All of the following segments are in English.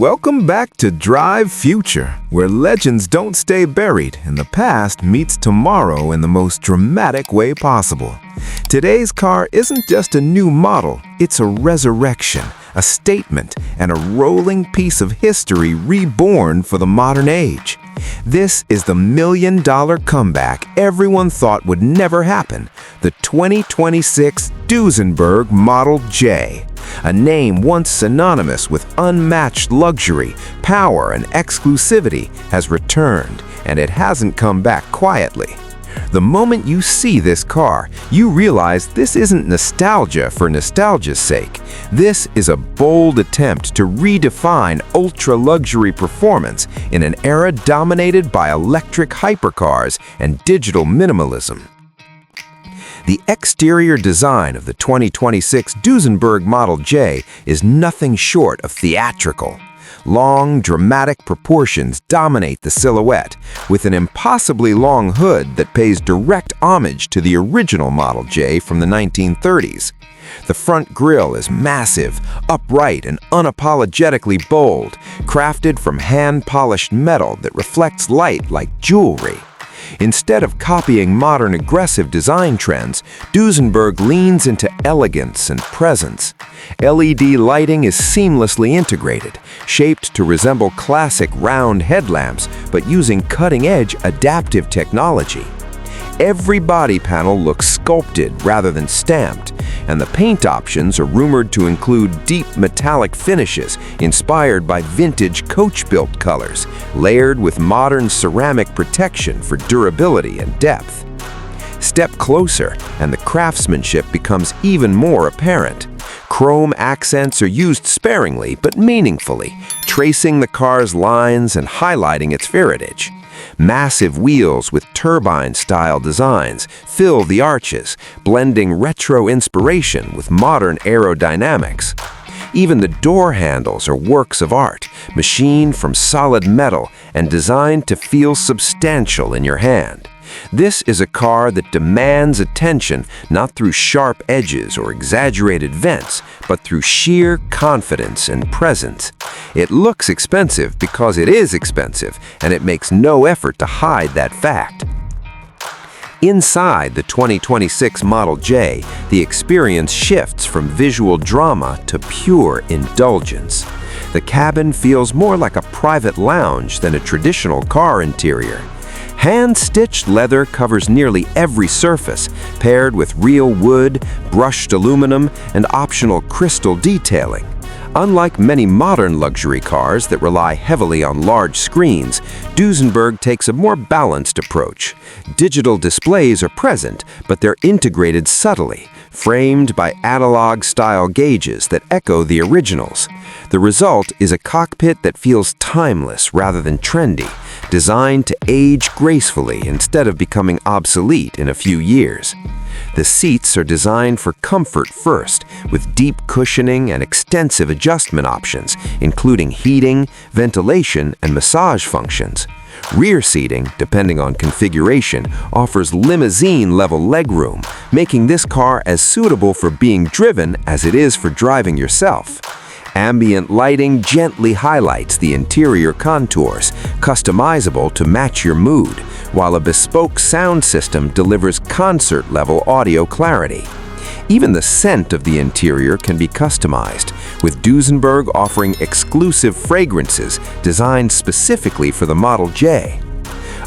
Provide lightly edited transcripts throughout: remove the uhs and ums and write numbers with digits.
Welcome back to Drive Future, where legends don't stay buried and the past meets tomorrow in the most dramatic way possible. Today's car isn't just a new model, it's a resurrection, a statement, and a rolling piece of history reborn for the modern age. This is the million-dollar comeback everyone thought would never happen, the 2026 Duesenberg Model J. A name once synonymous with unmatched luxury, power, and exclusivity has returned, and it hasn't come back quietly. The moment you see this car, you realize this isn't nostalgia for nostalgia's sake. This is a bold attempt to redefine ultra-luxury performance in an era dominated by electric hypercars and digital minimalism. The exterior design of the 2026 Duesenberg Model J is nothing short of theatrical. Long, dramatic proportions dominate the silhouette, with an impossibly long hood that pays direct homage to the original Model J from the 1930s. The front grille is massive, upright, and unapologetically bold, crafted from hand-polished metal that reflects light like jewelry. Instead of copying modern aggressive design trends, Duesenberg leans into elegance and presence. LED lighting is seamlessly integrated, shaped to resemble classic round headlamps, but using cutting-edge adaptive technology. Every body panel looks sculpted rather than stamped, and the paint options are rumored to include deep metallic finishes inspired by vintage coach-built colors, layered with modern ceramic protection for durability and depth. Step closer, and the craftsmanship becomes even more apparent. Chrome accents are used sparingly but meaningfully, tracing the car's lines and highlighting its heritage. Massive wheels with turbine-style designs fill the arches, blending retro inspiration with modern aerodynamics. Even the door handles are works of art, machined from solid metal and designed to feel substantial in your hand. This is a car that demands attention not through sharp edges or exaggerated vents, but through sheer confidence and presence. It looks expensive because it is expensive, and it makes no effort to hide that fact. Inside the 2026 Model J, the experience shifts from visual drama to pure indulgence. The cabin feels more like a private lounge than a traditional car interior. Hand-stitched leather covers nearly every surface, paired with real wood, brushed aluminum, and optional crystal detailing. Unlike many modern luxury cars that rely heavily on large screens, Duesenberg takes a more balanced approach. Digital displays are present, but they're integrated subtly, framed by analog-style gauges that echo the originals. The result is a cockpit that feels timeless rather than trendy, designed to age gracefully instead of becoming obsolete in a few years. The seats are designed for comfort first, with deep cushioning and extensive adjustment options, including heating, ventilation, and massage functions. Rear seating, depending on configuration, offers limousine-level legroom, making this car as suitable for being driven as it is for driving yourself. Ambient lighting gently highlights the interior contours, customizable to match your mood, while a bespoke sound system delivers concert-level audio clarity. Even the scent of the interior can be customized, with Duesenberg offering exclusive fragrances designed specifically for the Model J.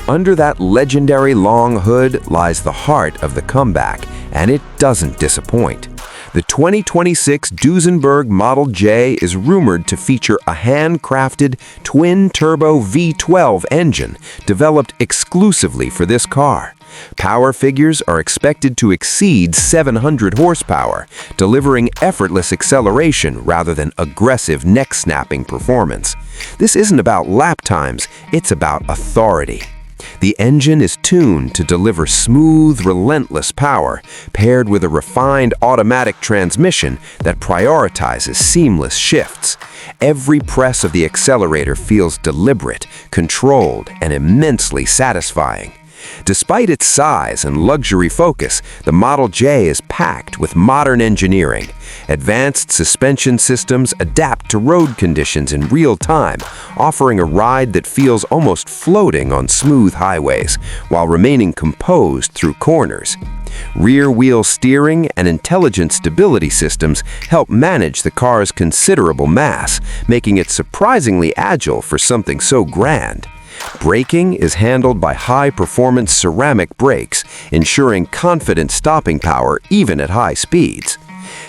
Under that legendary long hood lies the heart of the comeback, and it doesn't disappoint. The 2026 Duesenberg Model J is rumored to feature a handcrafted twin-turbo V12 engine developed exclusively for this car. Power figures are expected to exceed 700 horsepower, delivering effortless acceleration rather than aggressive neck-snapping performance. This isn't about lap times, it's about authority. The engine is tuned to deliver smooth, relentless power, paired with a refined automatic transmission that prioritizes seamless shifts. Every press of the accelerator feels deliberate, controlled, and immensely satisfying. Despite its size and luxury focus, the Model J is packed with modern engineering. Advanced suspension systems adapt to road conditions in real time, offering a ride that feels almost floating on smooth highways, while remaining composed through corners. Rear-wheel steering and intelligent stability systems help manage the car's considerable mass, making it surprisingly agile for something so grand. Braking is handled by high-performance ceramic brakes, ensuring confident stopping power even at high speeds.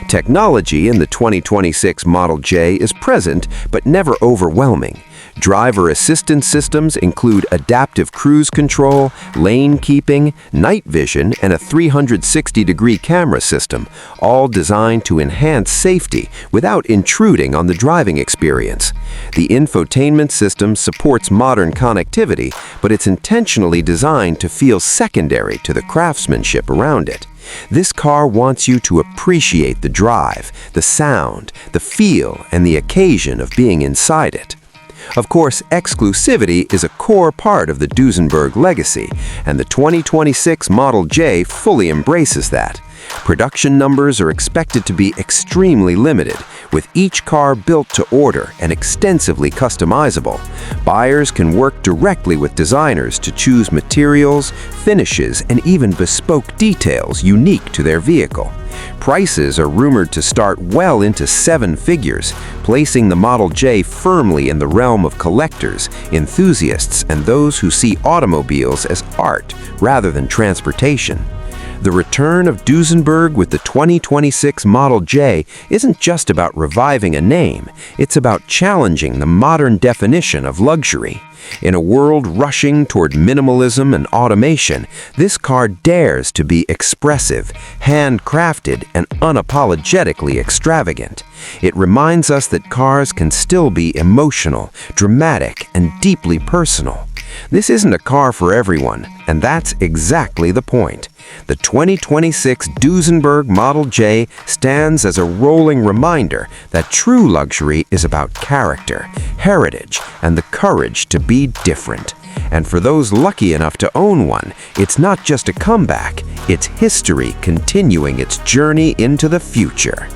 Technology in the 2026 Model J is present but never overwhelming. Driver assistance systems include adaptive cruise control, lane keeping, night vision, and a 360-degree camera system, all designed to enhance safety without intruding on the driving experience. The infotainment system supports modern connectivity, but it's intentionally designed to feel secondary to the craftsmanship around it. This car wants you to appreciate the drive, the sound, the feel, and the occasion of being inside it. Of course, exclusivity is a core part of the Duesenberg legacy, and the 2026 Model J fully embraces that. Production numbers are expected to be extremely limited, with each car built to order and extensively customizable. Buyers can work directly with designers to choose materials, finishes, and even bespoke details unique to their vehicle. Prices are rumored to start well into seven figures, placing the Model J firmly in the realm of collectors, enthusiasts, and those who see automobiles as art rather than transportation. The return of Duesenberg with the 2026 Model J isn't just about reviving a name, it's about challenging the modern definition of luxury. In a world rushing toward minimalism and automation, this car dares to be expressive, handcrafted, and unapologetically extravagant. It reminds us that cars can still be emotional, dramatic, and deeply personal. This isn't a car for everyone, and that's exactly the point. The 2026 Duesenberg Model J stands as a rolling reminder that true luxury is about character, heritage, and the courage to be different. And for those lucky enough to own one, it's not just a comeback, it's history continuing its journey into the future.